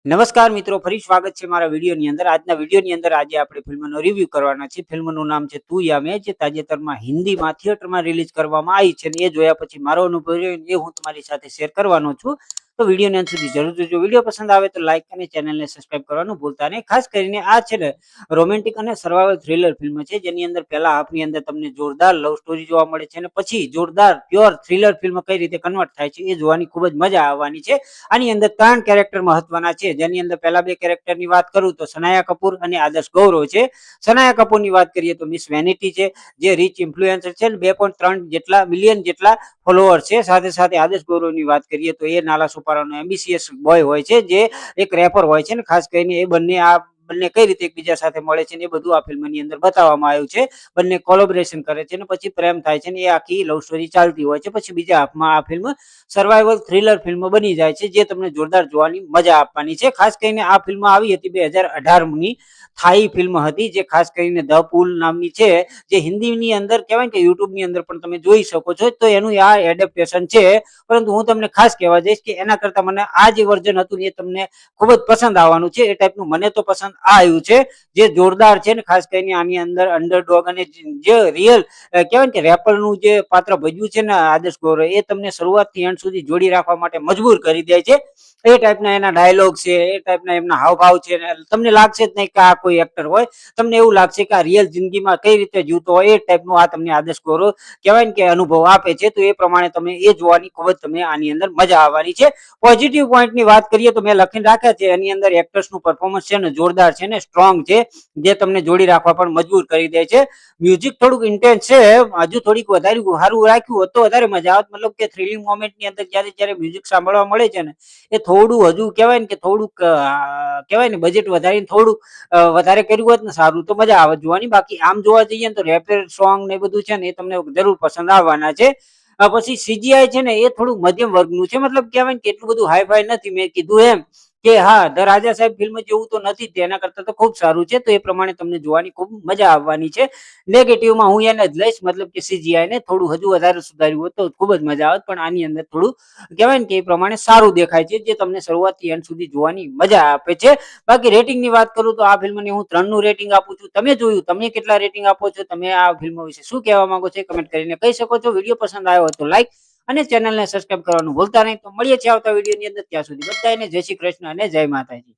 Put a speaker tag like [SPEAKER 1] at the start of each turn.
[SPEAKER 1] નમસ્કાર મિત્રો, ફરી સ્વાગત છે મારા વિડીયોની અંદર. આજના વિડીયોની અંદર આજે આપણે ફિલ્મનો રિવ્યૂ કરવાના છે. ફિલ્મનું નામ છે તું યા મેં, જે તાજેતરમાં હિન્દીમાં થિયેટરમાં રિલીઝ કરવામાં આવી છે અને એ જોયા પછી મારો અનુભવ રહ્યો એ હું તમારી સાથે શેર કરવાનો છું. તો વિડીયોને અંત સુધી જરૂર જોજો. વિડીયો પસંદ આવે તો લાઈક અને ચેનલને સબસ્ક્રાઇબ કરવાનું ભૂલતા નહીં. ખાસ કરીને આ છે ને રોમેન્ટિક અને સર્વાઈવલ થ્રિલર ફિલ્મ છે, જેની અંદર પહેલા હાફની અંદર તમને જોરદાર લવ સ્ટોરી જોવા મળે છે અને પછી જોરદાર પ્યોર થ્રિલર ફિલ્મ કઈ રીતે કન્વર્ટ થાય છે એ જોવાની ખૂબ જ મજા આવવાની છે. આની અંદર 3 કેરેક્ટર મહત્વના છે, જેની અંદર પહેલા 2 કેરેક્ટરની વાત કરું તો સનાયા કપૂર અને આદર્શ ગૌરવ છે. સનાયા કપૂરની વાત કરીએ તો મિસ વેનિટી છે, જે રીચ ઇન્ફ્લુએન્સર છે, 2.3 જેટલા મિલિયન જેટલા ફોલોઅર છે. સાથે સાથે આદર્શ ગૌરવની વાત કરીએ તો એ નાલા સુપારાનો એમ્બિશિયસ બોય હોય છે, જે એક રેપર હોય છે ને ખાસ કરીને એ બંને કઈ રીતે એકબીજા સાથે મળે છે ને એ બધું આ ફિલ્મની અંદર બતાવવામાં આવ્યું છે. બંને કોલેબોરેશન કરે છે ને પછી પ્રેમ થાય છે ને એ આખી લવ સ્ટોરી ચાલતી હોય છે. પછી બીજા હાફમાં આ ફિલ્મ સર્વાઈવલ થ્રિલર ફિલ્મ બની જાય છે, જે તમને જોરદાર જોવાની મજા આપવાની છે. ખાસ કરીને આ ફિલ્મ આવી હતી 2018ની થાઈ ફિલ્મ હતી, જે ખાસ કરીને ધ પુલ નામની છે, જે હિન્દીની અંદર કહેવાય કે યુટ્યુબની અંદર પણ તમે જોઈ શકો છો. તો એનું આ એડેપ્ટેશન છે, પરંતુ હું તમને ખાસ કહેવા જઈશ કે એના કરતાં મને આ જે વર્ઝન હતું એ તમને ખૂબ જ પસંદ આવવાનું છે. એ ટાઈપનું મને તો પસંદ આવ્યું છે, જે જોરદાર છે ને ખાસ કરીને આની અંદર અંડરડોગ અને જે રિયલ કહેવાય કે રેપરનું જે પાત્ર ભજવ્યું છે ને આદર્શ ગૌરવ, એ તમને શરૂઆતથી એન્ડ સુધી જોડી રાખવા માટે મજબૂર કરી દે છે. એ ટાઈપના એના ડાયલોગ છે, એ ટાઈપના એમના હાવભાવ છે, તમને લાગશે જ નહીં કે આ કોઈ એક્ટર હોય. તમને એવું લાગશે કે આ રિયલ જિંદગીમાં કઈ રીતે જીવતો હોય, એ ટાઈપનું આ તમને આદર્શ ગૌરવ કહેવાય ને કે અનુભવ આપે છે. તો એ પ્રમાણે તમે એ જોવાની ખૂબ જ તમને આની અંદર મજા આવવાની છે. પોઝિટિવ પોઈન્ટની વાત કરીએ તો મેં લખીને રાખ્યા છે. એની અંદર એક્ટર્સનું પરફોર્મન્સ છે ને જોરદાર છે ને સ્ટ્રોંગ છે, જે તમને જોડી રાખવા પણ મજબૂર કરી દે છે. મ્યુઝિક થોડુંક ઇન્ટેન્સ છે, હજુ થોડીક વધારે સારું રાખ્યું હોત તો વધારે મજા આવત. મતલબ કે થ્રિલિંગ મોમેન્ટની અંદર જ્યારે મ્યુઝિક સાંભળવા મળે છે ને, એ થોડું હજુ કહેવાય ને કે થોડુંક કહેવાય ને બજેટ વધારીને થોડુંક વધારે કર્યું હોત ને સારું તો મજા આવે જોવાની. બાકી આમ જોવા જઈએ ને તો રેપર સોંગ ને એ બધું છે ને એ તમને જરૂર પસંદ આવવાના છે. પછી સીજીઆઈ છે ને એ થોડુંક મધ્યમ વર્ગનું છે, મતલબ કહેવાય ને કે એટલું બધું હાઈ-ફાઈ નથી. મેં કીધું એમ કે હા, ધ રાજા સાહેબ ફિલ્મ જેવું તો નથી, તેના કરતાં તો ખૂબ સારું છે. તો એ પ્રમાણે તમને જોવાની ખૂબ મજા આવવાની છે. નેગેટિવમાં હું એને જ લઈશ, મતલબ કે સીજીઆઈને થોડું હજુ વધારે સુધાર્યું હોત તો ખૂબ જ મજા આવત, પણ આની અંદર થોડું કહેવાય ને કે એ પ્રમાણે સારું દેખાય છે, જે તમને શરૂઆતથી એન્ડ સુધી જોવાની મજા આપે છે. બાકી રેટિંગની વાત કરું તો આ ફિલ્મને હું 3નું રેટિંગ આપું છું. તમે જોયું, તમે કેટલા રેટિંગ આપો છો? તમે આ ફિલ્મ વિશે શું કહેવા માંગો છો? કમેન્ટ કરીને કહી શકો છો. વિડીયો પસંદ આવ્યો હોય તો લાઈક અને ચેનલને સબસ્ક્રાઇબ કરવાનું ભૂલતા નહીં. તો મળીએ છીએ આવતા વિડીયોની અંદર. ત્યાં સુધી બધાને જય શ્રી કૃષ્ણ અને જય માતાજી.